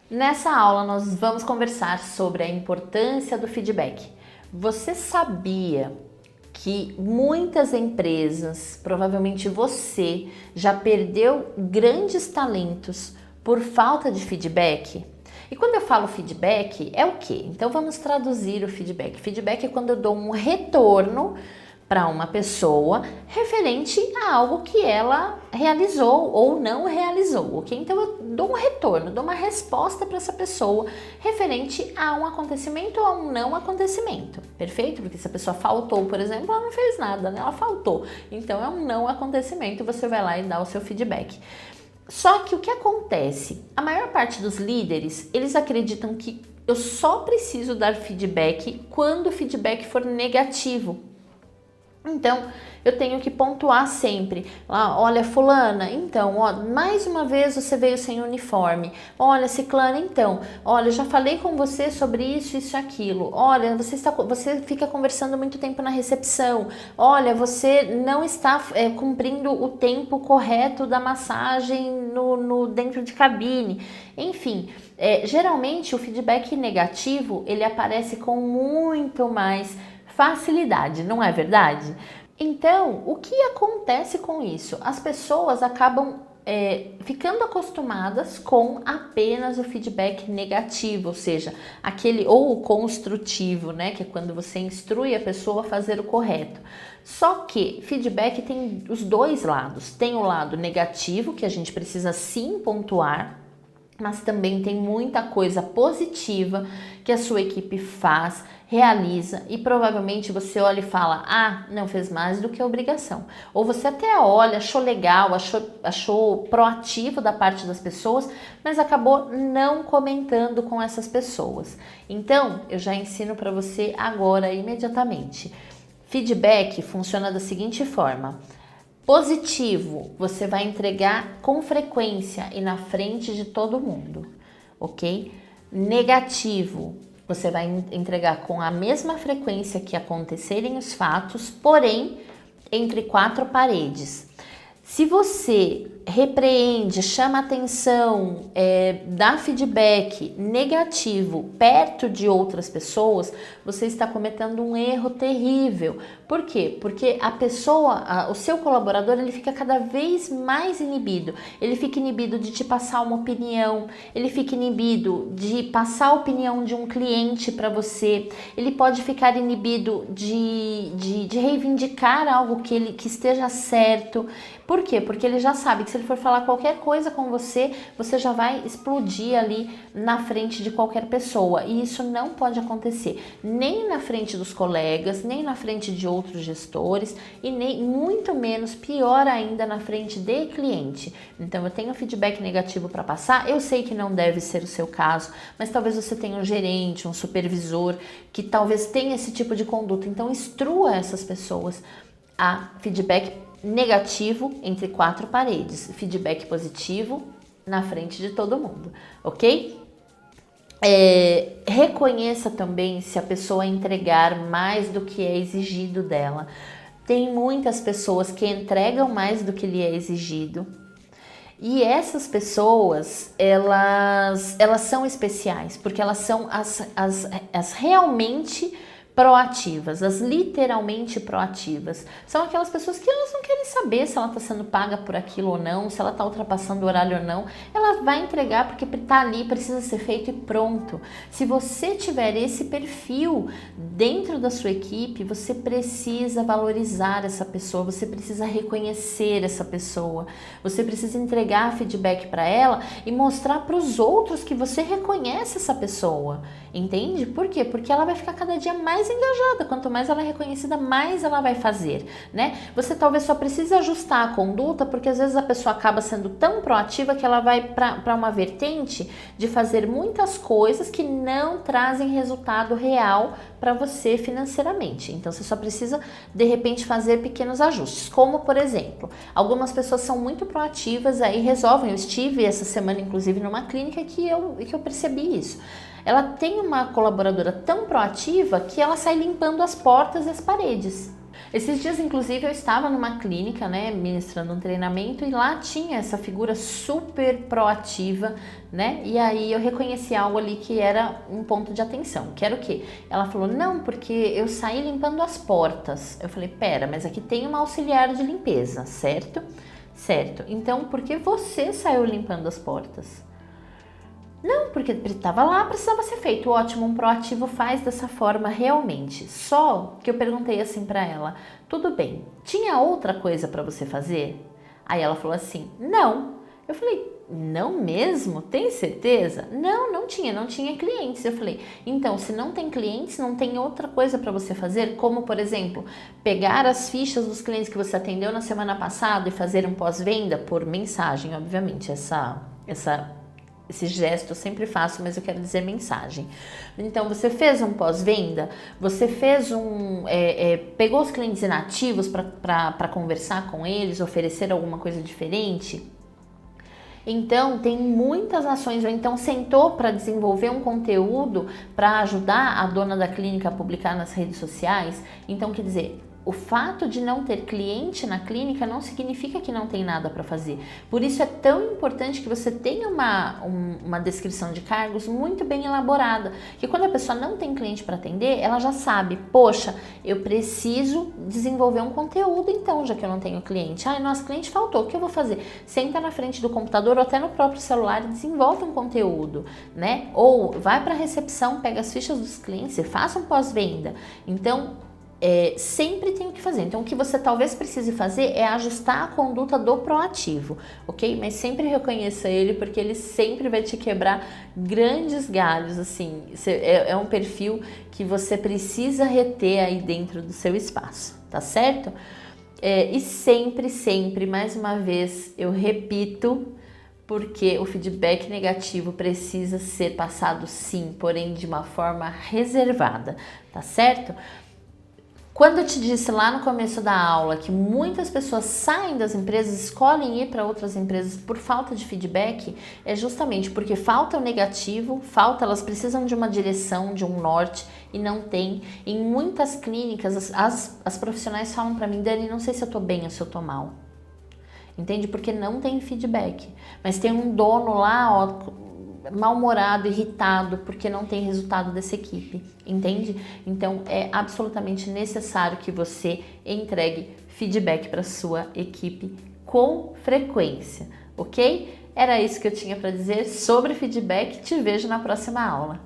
Nessa aula nós vamos conversar sobre a importância do feedback. Você sabia que muitas empresas, provavelmente você, já perdeu grandes talentos por falta de feedback? E quando eu falo feedback, é o quê? Então vamos traduzir o feedback. Feedback é quando eu dou um retorno para uma pessoa referente a algo que ela realizou ou não realizou, ok? Então eu dou um retorno, dou uma resposta para essa pessoa referente a um acontecimento ou a um não acontecimento, perfeito? Porque se a pessoa faltou, por exemplo, ela não fez nada, né? Ela faltou, então é um não acontecimento, você vai lá e dá o seu feedback. Só que o que acontece? A maior parte dos líderes, eles acreditam que eu só preciso dar feedback quando o feedback for negativo. Então, eu tenho que pontuar sempre. Olha, fulana, então, ó, mais uma vez você veio sem uniforme. Olha, ciclana, então, olha, já falei com você sobre isso, isso e aquilo. Olha, você fica conversando muito tempo na recepção. Olha, você não está cumprindo o tempo correto da massagem dentro de cabine. Enfim, geralmente o feedback negativo, ele aparece com muito mais facilidade, não é verdade? Então, o que acontece com isso? As pessoas acabam ficando acostumadas com apenas o feedback negativo, ou seja, aquele ou o construtivo, né, que é quando você instrui a pessoa a fazer o correto. Só que feedback tem os dois lados. Tem o lado negativo, que a gente precisa sim pontuar, mas também tem muita coisa positiva que a sua equipe faz, realiza e provavelmente você olha e fala, não fez mais do que a obrigação. Ou você até olha, achou legal, achou proativo da parte das pessoas, mas acabou não comentando com essas pessoas. Então, eu já ensino para você agora, imediatamente. Feedback funciona da seguinte forma. Positivo, você vai entregar com frequência e na frente de todo mundo, ok? Negativo, você vai entregar com a mesma frequência que acontecerem os fatos, porém entre quatro paredes. Se você repreende, chama atenção, dá feedback negativo perto de outras pessoas, você está cometendo um erro terrível. Por quê? Porque a pessoa, o seu colaborador, ele fica cada vez mais inibido. Ele fica inibido de te passar uma opinião, ele fica inibido de passar a opinião de um cliente para você, ele pode ficar inibido de reivindicar algo que esteja certo. Por quê? Porque ele já sabe que se ele for falar qualquer coisa com você, você já vai explodir ali na frente de qualquer pessoa. E isso não pode acontecer, nem na frente dos colegas, nem na frente de outros gestores e nem muito menos, pior ainda, na frente de cliente. Então eu tenho feedback negativo para passar, eu sei que não deve ser o seu caso, mas talvez você tenha um gerente, um supervisor que talvez tenha esse tipo de conduta. Então instrua essas pessoas a feedback negativo entre quatro paredes, feedback positivo na frente de todo mundo, ok? Reconheça também se a pessoa entregar mais do que é exigido dela. Tem muitas pessoas que entregam mais do que lhe é exigido. E essas pessoas, elas são especiais, porque elas são as realmente proativas, as literalmente proativas. São aquelas pessoas que elas não querem saber se ela está sendo paga por aquilo ou não, se ela está ultrapassando o horário ou não. Ela vai entregar porque está ali, precisa ser feito e pronto. Se você tiver esse perfil dentro da sua equipe, você precisa valorizar essa pessoa, você precisa reconhecer essa pessoa, você precisa entregar feedback para ela e mostrar para os outros que você reconhece essa pessoa. Entende? Por quê? Porque ela vai ficar cada dia mais engajada. Quanto mais ela é reconhecida, mais ela vai fazer, né? Você talvez só precise ajustar a conduta, porque às vezes a pessoa acaba sendo tão proativa que ela vai para uma vertente de fazer muitas coisas que não trazem resultado real para você financeiramente. Então você só precisa de repente fazer pequenos ajustes, como por exemplo, algumas pessoas são muito proativas aí resolvem. Eu estive essa semana inclusive numa clínica que eu percebi isso. Ela tem uma colaboradora tão proativa que ela sai limpando as portas e as paredes. Esses dias, inclusive, eu estava numa clínica, né, ministrando um treinamento e lá tinha essa figura super proativa, né? E aí eu reconheci algo ali que era um ponto de atenção, que era o quê? Ela falou, não, porque eu saí limpando as portas. Eu falei, pera, mas aqui tem uma auxiliar de limpeza, certo? Certo. Então, por que você saiu limpando as portas? Não, porque estava lá, precisava ser feito. Ótimo, um proativo faz dessa forma realmente. Só que eu perguntei assim para ela, tudo bem, tinha outra coisa para você fazer? Aí ela falou assim, não. Eu falei, não mesmo? Tem certeza? Não, não tinha clientes. Eu falei, então, se não tem clientes, não tem outra coisa para você fazer? Como, por exemplo, pegar as fichas dos clientes que você atendeu na semana passada e fazer um pós-venda por mensagem, obviamente, esse gesto eu sempre faço, mas eu quero dizer mensagem. Então, você fez um pós-venda, você fez pegou os clientes inativos para conversar com eles, oferecer alguma coisa diferente? Então, tem muitas ações, ou então sentou para desenvolver um conteúdo para ajudar a dona da clínica a publicar nas redes sociais. Então, quer dizer, o fato de não ter cliente na clínica não significa que não tem nada para fazer. Por isso é tão importante que você tenha uma descrição de cargos muito bem elaborada. Que quando a pessoa não tem cliente para atender, ela já sabe, poxa, eu preciso desenvolver um conteúdo então, já que eu não tenho cliente. Ai, nosso cliente faltou, o que eu vou fazer? Senta na frente do computador ou até no próprio celular e desenvolve um conteúdo, né? Ou vai para a recepção, pega as fichas dos clientes e faça um pós-venda. Então, sempre tem o que fazer. Então, o que você talvez precise fazer é ajustar a conduta do proativo, ok? Mas sempre reconheça ele, porque ele sempre vai te quebrar grandes galhos, assim. É um perfil que você precisa reter aí dentro do seu espaço, tá certo? E sempre, mais uma vez, eu repito, porque o feedback negativo precisa ser passado sim, porém de uma forma reservada, tá certo? Quando eu te disse lá no começo da aula que muitas pessoas saem das empresas, escolhem ir para outras empresas por falta de feedback, é justamente porque falta o negativo, elas precisam de uma direção, de um norte e não tem. Em muitas clínicas, as profissionais falam para mim, Dani, não sei se eu tô bem ou se eu tô mal. Entende? Porque não tem feedback. Mas tem um dono lá, ó, mal-humorado, irritado, porque não tem resultado dessa equipe, entende? Então, é absolutamente necessário que você entregue feedback para sua equipe com frequência, ok? Era isso que eu tinha para dizer sobre feedback. Te vejo na próxima aula.